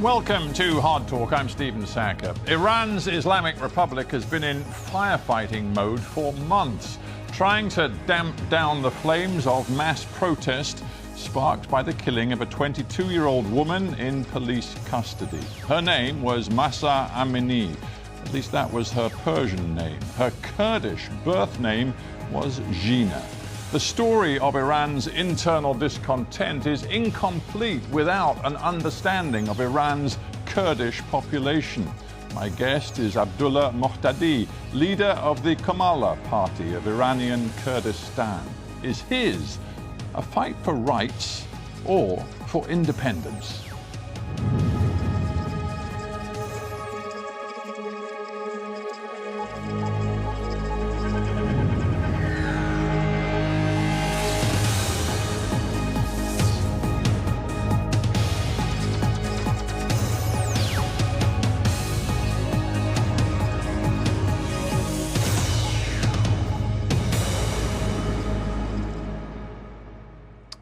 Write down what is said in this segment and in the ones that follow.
Welcome to Hard Talk. I'm Stephen Sackur. Iran's Islamic Republic has been in firefighting mode for months, trying to damp down the flames of mass protest sparked by the killing of a 22-year-old woman in police custody. Her name was Mahsa Amini. At least that was her Persian name. Her Kurdish birth name was Gina. The story of Iran's internal discontent is incomplete without an understanding of Iran's Kurdish population. My guest is Abdullah Mohtadi, leader of the Komala party of Iranian Kurdistan. Is his a fight for rights or for independence?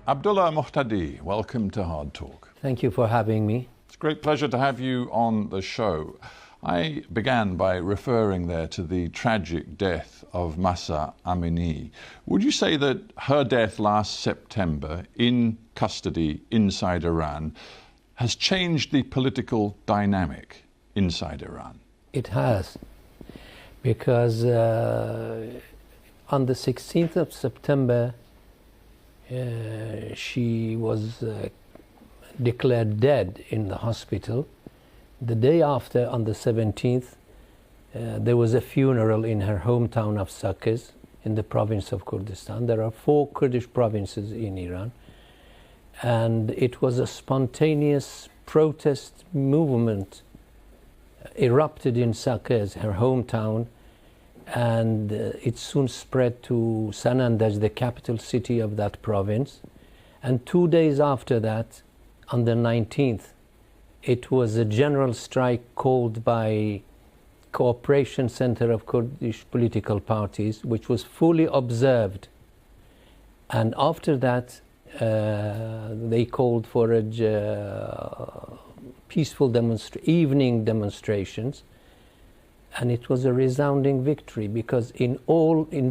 Abdullah Mohtadi, welcome to Hard Talk. Thank you for having me. It's a great pleasure to have you on the show. I began by referring there to the tragic death of Mahsa Amini. Would you say that her death last September in custody inside Iran has changed the political dynamic inside Iran? It has, because on the 16th of September, she was declared dead in the hospital. The day after, on the 17th, there was a funeral in her hometown of Sackur in the province of Kurdistan. There are 4 Kurdish provinces in Iran, and it was a spontaneous protest movement erupted in Sackur, her hometown, and it soon spread to Sanandaj, the capital city of that province. And 2 days after that, on the 19th, it was a general strike called by Cooperation Center of Kurdish Political Parties, which was fully observed. And after that, they called for peaceful evening demonstrations. And it was a resounding victory, because in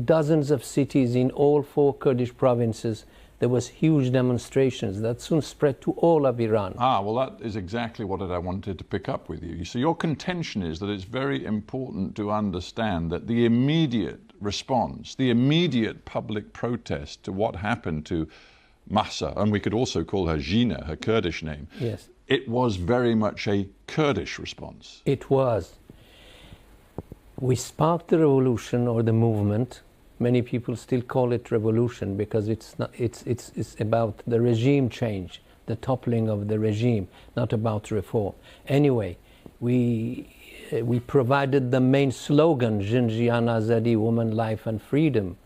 dozens of cities in all 4 Kurdish provinces, there was huge demonstrations that soon spread to all of Iran. Well, that is exactly what I wanted to pick up with you. So your contention is that it's very important to understand that the immediate response, the immediate public protest to what happened to Mahsa, and we could also call her Gina, her Kurdish name, yes, it was very much a Kurdish response. It was. We sparked the revolution, or the movement. Many people still call it revolution, because it's about the regime change, the toppling of the regime, not about reform. Anyway, we provided the main slogan, Jinjian Azadi, woman, life and freedom.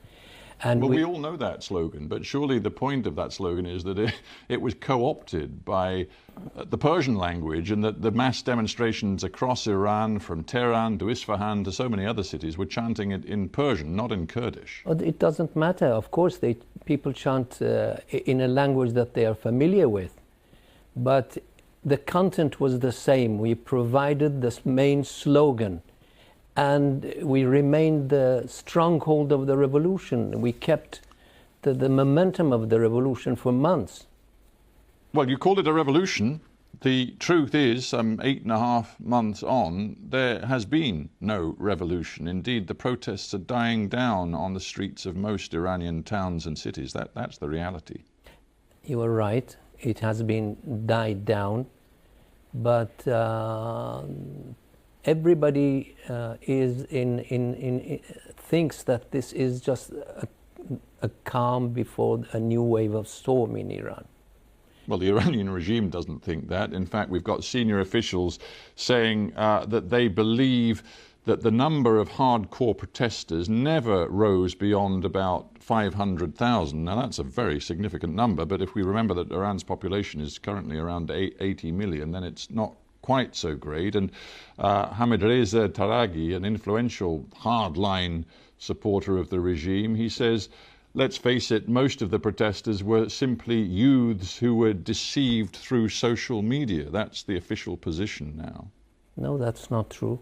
And well, we all know that slogan, but surely the point of that slogan is that it was co-opted by the Persian language, and that the mass demonstrations across Iran, from Tehran to Isfahan to so many other cities, were chanting it in Persian, not in Kurdish. It doesn't matter. Of course, people chant in a language that they are familiar with, but the content was the same. We provided this main slogan, and we remained the stronghold of the revolution. We kept the momentum of the revolution for months. Well, you called it a revolution. The truth is, 8.5 months on, there has been no revolution. Indeed, the protests are dying down on the streets of most Iranian towns and cities. That's the reality. You are right. It has been died down, but everybody thinks that this is just a calm before a new wave of storm in Iran. Well, the Iranian regime doesn't think that. In fact, we've got senior officials saying that they believe that the number of hardcore protesters never rose beyond about 500,000. Now, that's a very significant number, but if we remember that Iran's population is currently around 80 million, then it's not quite so great. And Hamid Reza Taraghi, an influential hardline supporter of the regime, he says let's face it, most of the protesters were simply youths who were deceived through social media. That's the official position now. No, that's not true.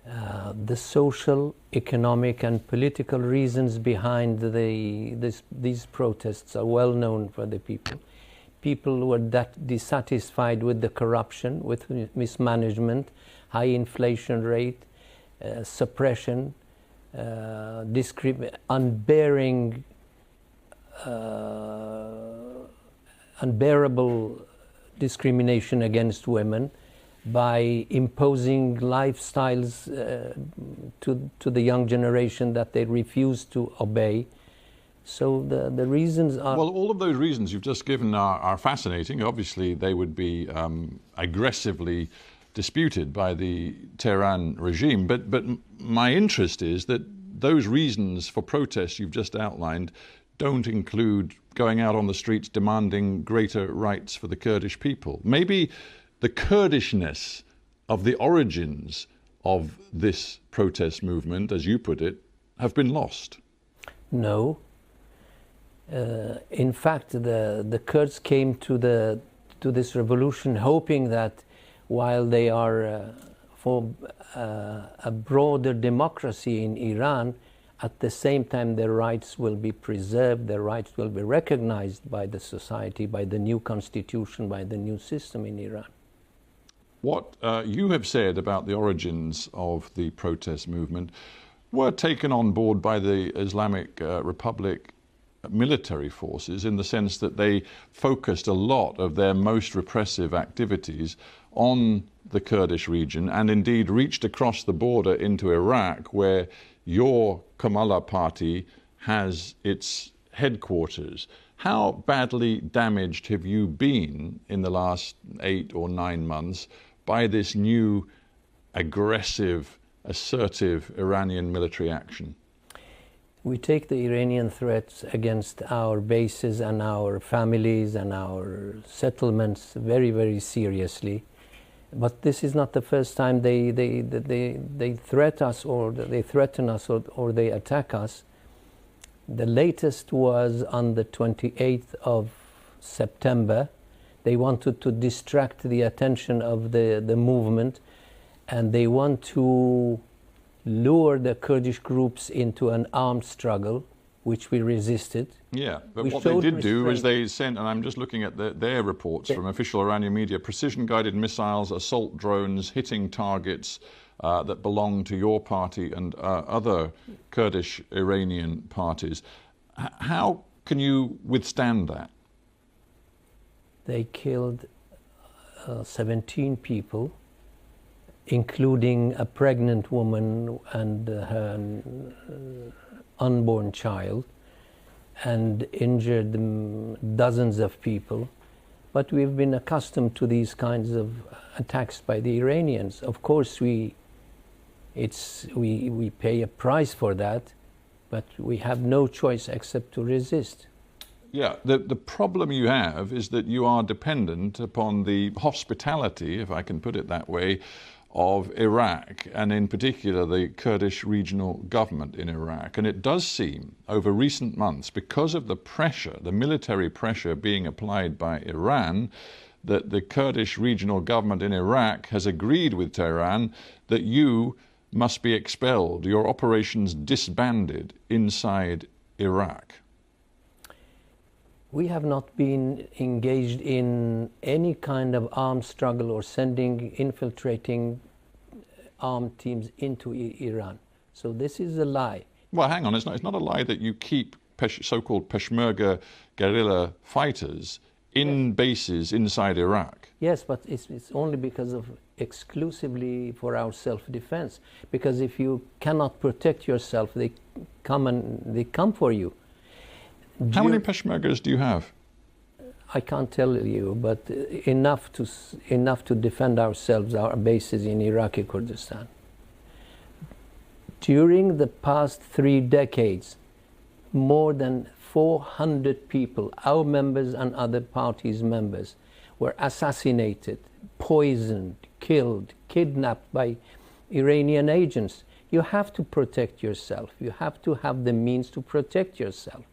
The social, economic and political reasons behind these protests are well known for the people. People were that dissatisfied with the corruption, with mismanagement, high inflation rate, suppression, unbearable discrimination against women by imposing lifestyles to the young generation that they refuse to obey. So the reasons are... Well, all of those reasons you've just given are fascinating. Obviously, they would be aggressively disputed by the Tehran regime. But my interest is that those reasons for protest you've just outlined don't include going out on the streets demanding greater rights for the Kurdish people. Maybe the Kurdishness of the origins of this protest movement, as you put it, have been lost. No. In fact, the Kurds came to this revolution hoping that while they are for a broader democracy in Iran, at the same time their rights will be preserved, their rights will be recognized by the society, by the new constitution, by the new system in Iran. What you have said about the origins of the protest movement were taken on board by the Islamic Republic military forces, in the sense that they focused a lot of their most repressive activities on the Kurdish region, and indeed reached across the border into Iraq, where your Komala party has its headquarters. How badly damaged have you been in the last 8 or 9 months by this new aggressive, assertive Iranian military action? We take the Iranian threats against our bases and our families and our settlements very, very seriously. But this is not the first time they threat us, or they threaten us, or they attack us. The latest was on the 28th of September. They wanted to distract the attention of the movement, and they want to lure the Kurdish groups into an armed struggle, which we resisted. Yeah, but what they did do is they sent, and I'm just looking at their reports from official Iranian media, precision-guided missiles, assault drones hitting targets that belong to your party and other Kurdish Iranian parties. How can you withstand that? They killed 17 people, including a pregnant woman and her unborn child, and injured dozens of people. But we've been accustomed to these kinds of attacks by the Iranians. Of course, we pay a price for that, but we have no choice except to resist. Yeah, the problem you have is that you are dependent upon the hospitality, if I can put it that way, of Iraq, and in particular the Kurdish regional government in Iraq. And it does seem over recent months, because of the pressure, the military pressure being applied by Iran, that the Kurdish regional government in Iraq has agreed with Tehran that you must be expelled, your operations disbanded inside Iraq. We have not been engaged in any kind of armed struggle or infiltrating armed teams into Iran. So this is a lie. Well, hang on, it's not a lie that you keep so-called Peshmerga guerrilla fighters in bases inside Iraq. Yes, but it's only because of exclusively for our self-defense. Because if you cannot protect yourself, they come for you. How many Peshmergas do you have? I can't tell you, but enough to defend ourselves, our bases in Iraqi Kurdistan. During the past 3 decades, more than 400 people, our members and other parties' members, were assassinated, poisoned, killed, kidnapped by Iranian agents. You have to protect yourself. You have to have the means to protect yourself.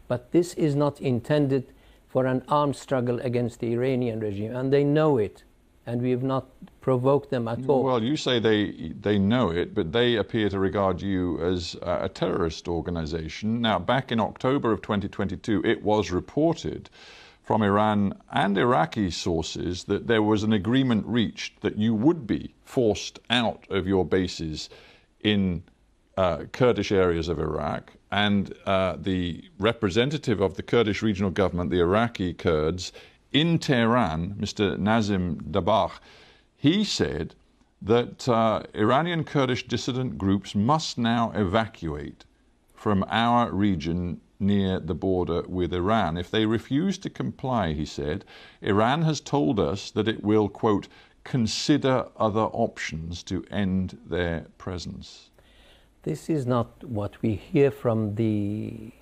But this is not intended for an armed struggle against the Iranian regime, and they know it, and we have not provoked them at all. Well, you say they know it, but they appear to regard you as a terrorist organization. Now, back in October of 2022, it was reported from Iran and Iraqi sources that there was an agreement reached that you would be forced out of your bases in Kurdish areas of Iraq, and the representative of the Kurdish regional government, the Iraqi Kurds, in Tehran, Mr. Nazim Dabakh, he said that Iranian Kurdish dissident groups must now evacuate from our region near the border with Iran. If they refuse to comply, he said, Iran has told us that it will, quote, consider other options to end their presence. This is not what we hear from the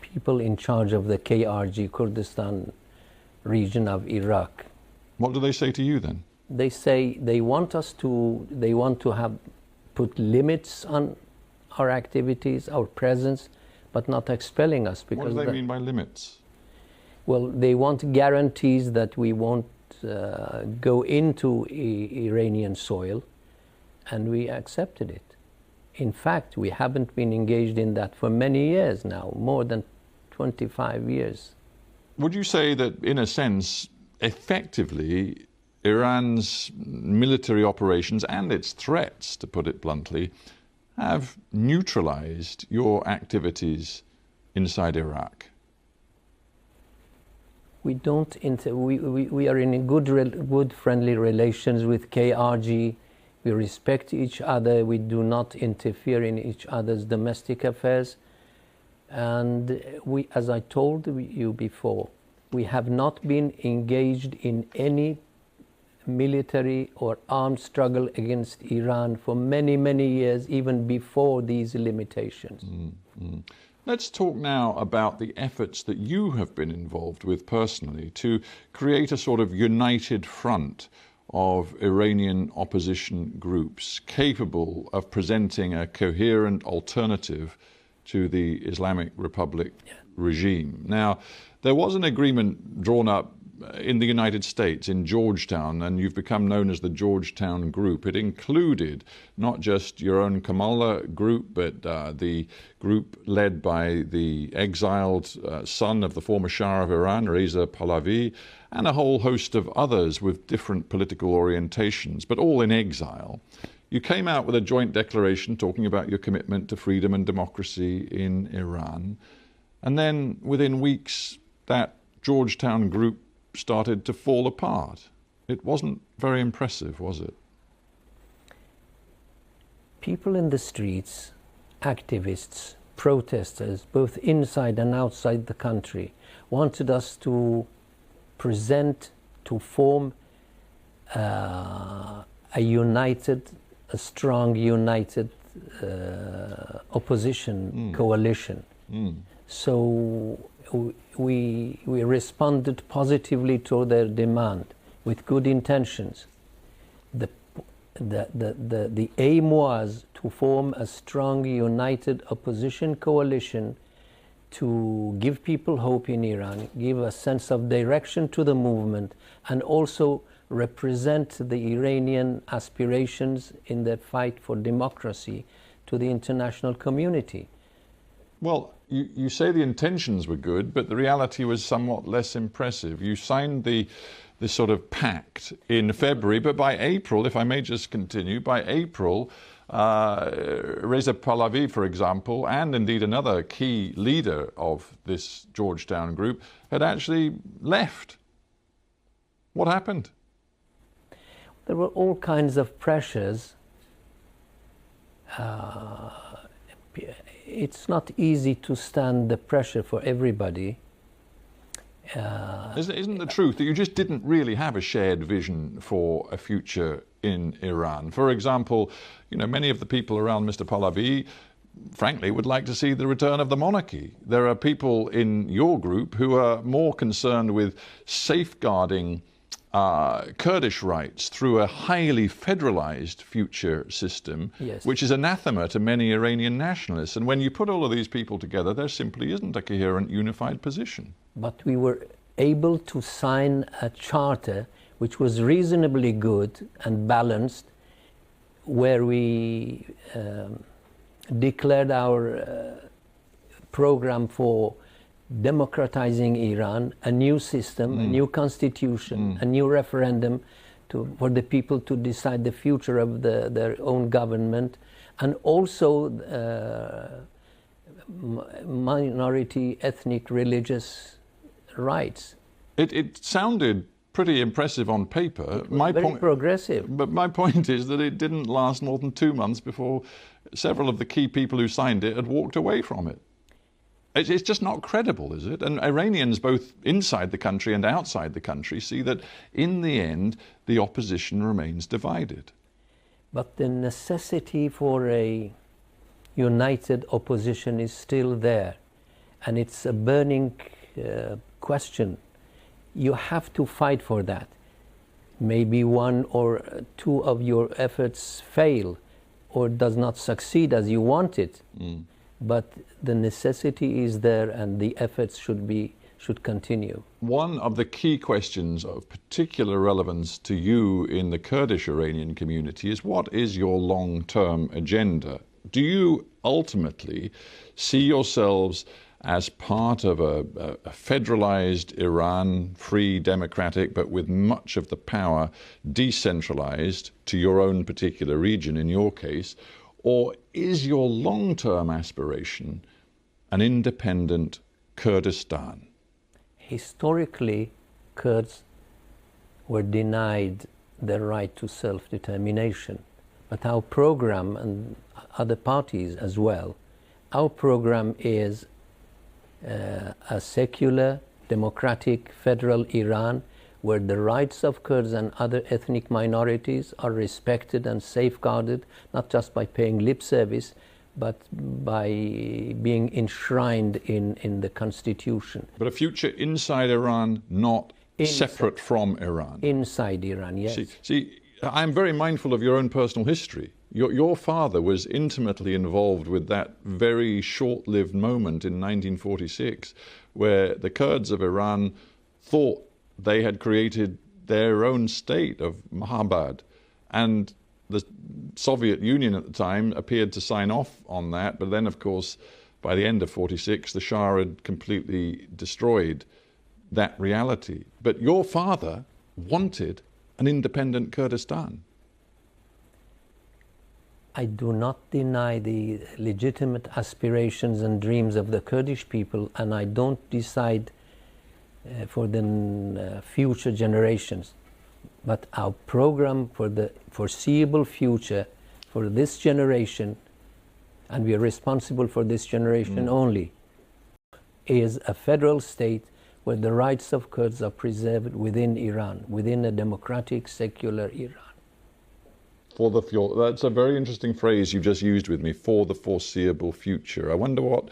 people in charge of the KRG, Kurdistan region of Iraq. What do they say to you then? They say they want to have put limits on our activities, our presence, but not expelling us. Because what do they mean by limits? Well, they want guarantees that we won't go into Iranian soil, and we accepted it. In fact, we haven't been engaged in that for many years now, more than 25 years. Would you say that, in a sense, effectively, Iran's military operations and its threats, to put it bluntly, have neutralized your activities inside Iraq? We don't. We are in good friendly relations with KRG. We respect each other. We do not interfere in each other's domestic affairs. And we, as I told you before, we have not been engaged in any military or armed struggle against Iran for many, many years, even before these limitations. Mm-hmm. Let's talk now about the efforts that you have been involved with personally to create a sort of united front of Iranian opposition groups capable of presenting a coherent alternative to the Islamic Republic regime. Now, there was an agreement drawn up in the United States, in Georgetown, and you've become known as the Georgetown Group. It included not just your own Komala group, but the group led by the exiled son of the former Shah of Iran, Reza Pahlavi, and a whole host of others with different political orientations, but all in exile. You came out with a joint declaration talking about your commitment to freedom and democracy in Iran. And then within weeks, that Georgetown Group started to fall apart. It wasn't very impressive, was it? People in the streets, activists, protesters, both inside and outside the country, wanted us to form a strong, united opposition coalition. So we responded positively to their demand with good intentions. The aim was to form a strong, united opposition coalition to give people hope in Iran, give a sense of direction to the movement, and also represent the Iranian aspirations in their fight for democracy to the international community. Well, you say the intentions were good, but the reality was somewhat less impressive. You signed this sort of pact in February, but by April, if I may just continue, by April, Reza Pahlavi, for example, and indeed another key leader of this Georgetown group, had actually left. What happened? There were all kinds of pressures. It's not easy to stand the pressure for everybody. Isn't the truth that you just didn't really have a shared vision for a future in Iran? For example, many of the people around Mr. Pahlavi, frankly, would like to see the return of the monarchy. There are people in your group who are more concerned with safeguarding Kurdish rights through a highly federalized future system, Yes. which is anathema to many Iranian nationalists. And when you put all of these people together, there simply isn't a coherent, unified position. But we were able to sign a charter which was reasonably good and balanced, where we declared our program for democratizing Iran, a new system, a new constitution, a new referendum for the people to decide the future of their own government, and also minority, ethnic, religious rights. It sounded pretty impressive on paper. Very progressive. But my point is that it didn't last more than 2 months before several of the key people who signed it had walked away from it. It's just not credible, is it? And Iranians, both inside the country and outside the country, see that in the end, the opposition remains divided. But the necessity for a united opposition is still there. And it's a burning question. You have to fight for that. Maybe one or two of your efforts fail or does not succeed as you want it. But the necessity is there, and the efforts should continue. One of the key questions of particular relevance to you in the Kurdish Iranian community is, what is your long-term agenda? Do you ultimately see yourselves as part of a federalized Iran, free, democratic, but with much of the power decentralized to your own particular region, in your case? Or is your long-term aspiration an independent Kurdistan? Historically, Kurds were denied the right to self-determination. But our program, and other parties as well, our program is a secular, democratic, federal Iran, where the rights of Kurds and other ethnic minorities are respected and safeguarded, not just by paying lip service, but by being enshrined in the constitution. But a future inside Iran, not separate from Iran. Inside Iran, yes. See, I'm very mindful of your own personal history. Your father was intimately involved with that very short-lived moment in 1946, where the Kurds of Iran thought they had created their own state of Mahabad, and the Soviet Union at the time appeared to sign off on that. But then, of course, by the end of 46, the Shah had completely destroyed that reality. But your father wanted an independent Kurdistan. I do not deny the legitimate aspirations and dreams of the Kurdish people, and I don't decide for the future generations. But our program for the foreseeable future, for this generation, and we are responsible for this generation only, is a federal state where the rights of Kurds are preserved within Iran, within a democratic, secular Iran. That's a very interesting phrase you just used with me, for the foreseeable future. I wonder what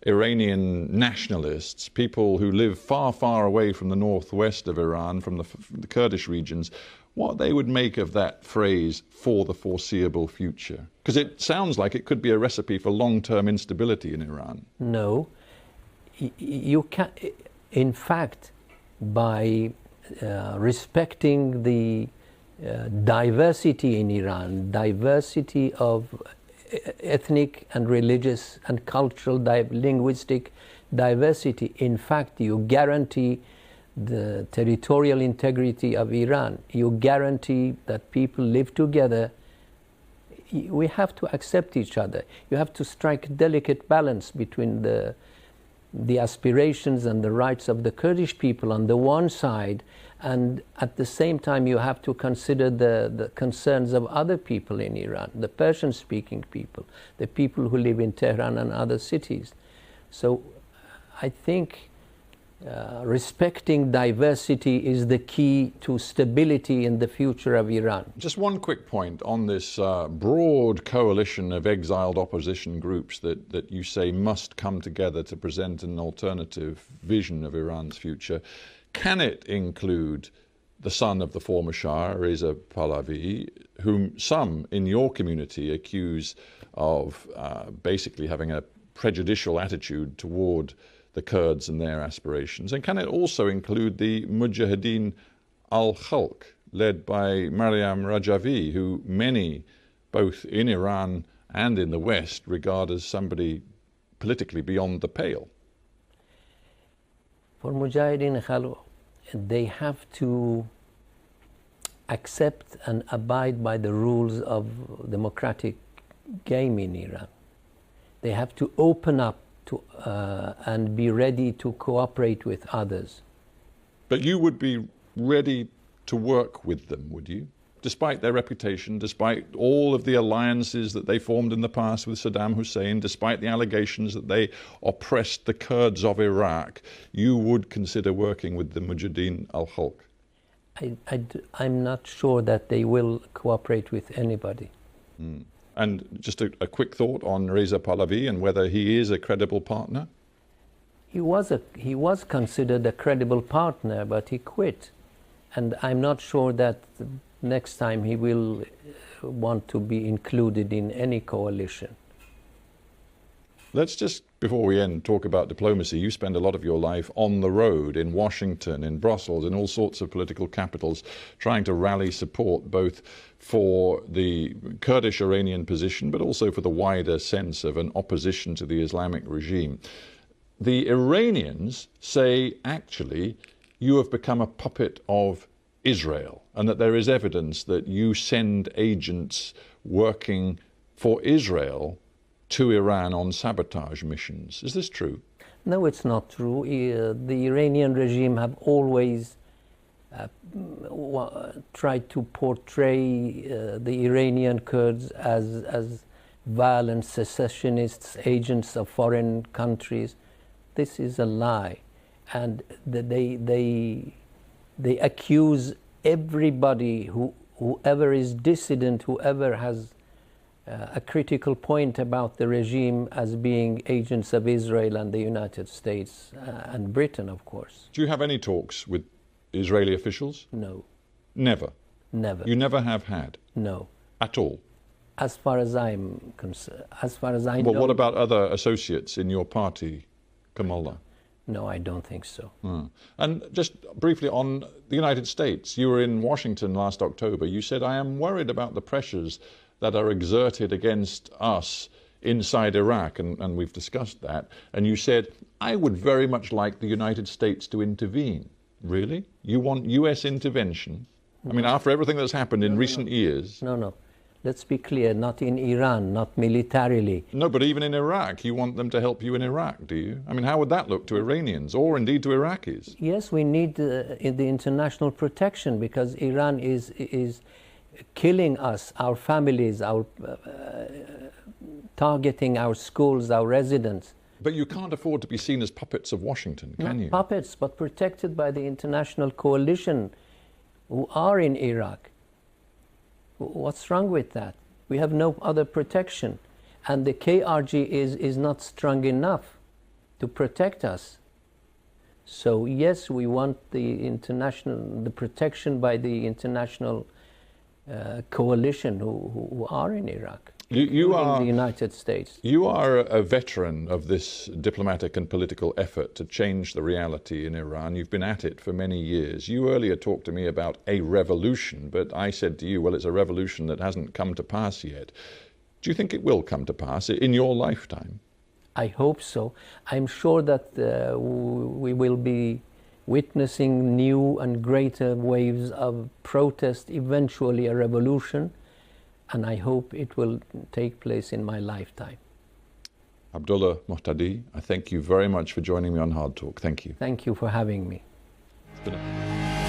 Iranian nationalists, people who live far, far away from the northwest of Iran, from the Kurdish regions, what they would make of that phrase, for the foreseeable future. Because it sounds like it could be a recipe for long-term instability in Iran. No. You can, in fact, by respecting the diversity in Iran, diversity of ethnic and religious and cultural, linguistic diversity, in fact, you guarantee the territorial integrity of Iran. You guarantee that people live together. We have to accept each other. You have to strike a delicate balance between the aspirations and the rights of the Kurdish people on the one side, and at the same time you have to consider the concerns of other people in Iran, the Persian-speaking people, the people who live in Tehran and other cities. So I think respecting diversity is the key to stability in the future of Iran. Just one quick point on this broad coalition of exiled opposition groups that you say must come together to present an alternative vision of Iran's future. Can it include the son of the former Shah, Reza Pahlavi, whom some in your community accuse of basically having a prejudicial attitude toward the Kurds and their aspirations? And can it also include the Mujahideen al-Khalq, led by Maryam Rajavi, who many, both in Iran and in the West, regard as somebody politically beyond the pale? For Mujahideen Khalq, they have to accept and abide by the rules of democratic game in Iran. They have to open up to, and be ready to cooperate with others. But you would be ready to work with them, would you? Despite their reputation, despite all of the alliances that they formed in the past with Saddam Hussein, despite the allegations that they oppressed the Kurds of Iraq, you would consider working with the Mujahideen al-Khalq? I'm not sure that they will cooperate with anybody. Mm. And just a quick thought on Reza Pahlavi and whether he is a credible partner? He was considered a credible partner, but he quit. And I'm not sure that next time he will want to be included in any coalition. Let's just, before we end, talk about diplomacy. You spend a lot of your life on the road in Washington, in Brussels, in all sorts of political capitals, trying to rally support both for the Kurdish Iranian position, but also for the wider sense of an opposition to the Islamic regime. The Iranians say, actually, you have become a puppet of Israel, and that there is evidence that you send agents working for Israel to Iran on sabotage missions. Is this true? No, it's not true. The Iranian regime have always tried to portray the Iranian Kurds as violent secessionists, agents of foreign countries. This is a lie. And they accuse everybody, whoever is dissident, whoever has a critical point about the regime, as being agents of Israel and the United States and Britain, of course. Do you have any talks with Israeli officials? No. Never? Never. You never have had? No. At all? As far as I'm concerned, as far as I know. Well, what about other associates in your party, Komala? No, I don't think so. And just briefly on the United States, you were in Washington last October. You said, I am worried about the pressures that are exerted against us inside Iraq, and we've discussed that. And you said, I would very much like the United States to intervene. Really? You want US intervention? I mean, after everything that's happened in recent years? No. Let's be clear, not in Iran, not militarily. No, but even in Iraq, you want them to help you in Iraq, do you? I mean, how would that look to Iranians, or indeed to Iraqis? Yes, we need the international protection, because Iran is killing us, our families, targeting our schools, our residents. But you can't afford to be seen as puppets of Washington, can you? Not puppets, but protected by the international coalition who are in Iraq. What's wrong with that? We have no other protection. And the KRG is not strong enough to protect us. So yes, we want the protection by the international coalition who are in Iraq. You are the United States. You are a veteran of this diplomatic and political effort to change the reality in Iran. You've been at it for many years. You earlier talked to me about a revolution, but I said to you, well, it's a revolution that hasn't come to pass yet. Do you think it will come to pass in your lifetime? I hope so. I'm sure that we will be witnessing new and greater waves of protest, eventually a revolution. And I hope it will take place in my lifetime. Abdullah Mohtadi, I thank you very much for joining me on Hard Talk. Thank you. Thank you for having me. It's been a